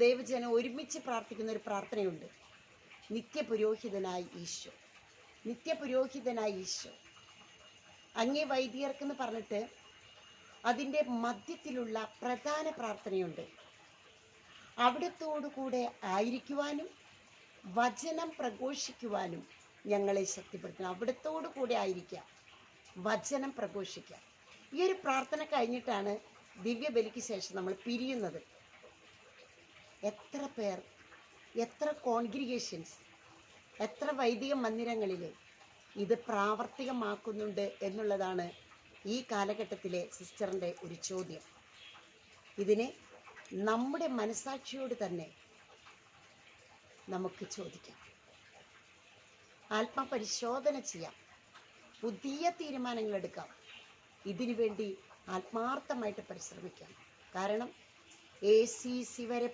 ദൈവജനം ഒരുമിച്ച് പ്രാർത്ഥിക്കുന്ന ഒരു പ്രാർത്ഥനയുണ്ട്. നിത്യപുരോഹിതനായ ഈശോ, നിത്യപുരോഹിതനായ ഈശോ, അങ്ങേ വൈദികർക്കെന്ന് പറഞ്ഞിട്ട് അതിൻ്റെ മധ്യത്തിലുള്ള പ്രധാന പ്രാർത്ഥനയുണ്ട്. അവിടത്തോടു കൂടെ ആയിരിക്കുവാനും വചനം പ്രഘോഷിക്കുവാനും ഞങ്ങളെ ശക്തിപ്പെടുത്തണം. അവിടത്തോടു കൂടെ ആയിരിക്കുക, വചനം പ്രഘോഷിക്കുക. ഈ ഒരു പ്രാർത്ഥന കഴിഞ്ഞിട്ടാണ് ദിവ്യബലിക്ക് ശേഷം നമ്മൾ പിരിയുന്നത്. എത്ര പേർ, എത്ര കോൺഗ്രിഗേഷൻസ്, എത്ര വൈദിക മന്ദിരങ്ങളിൽ ഇത് പ്രാവർത്തികമാക്കുന്നുണ്ട് എന്നുള്ളതാണ് ഈ കാലഘട്ടത്തിലെ സിസ്റ്ററിൻ്റെ ഒരു ചോദ്യം. ഇതിനെ നമ്മുടെ മനസാക്ഷിയോട് തന്നെ നമുക്ക് ചോദിക്കാം, ആത്മപരിശോധന ചെയ്യാം, പുതിയ തീരുമാനങ്ങൾ എടുക്കാം, ഇതിനു വേണ്ടി ആത്മാർത്ഥമായിട്ട് പരിശ്രമിക്കാം. കാരണം ACC വരെ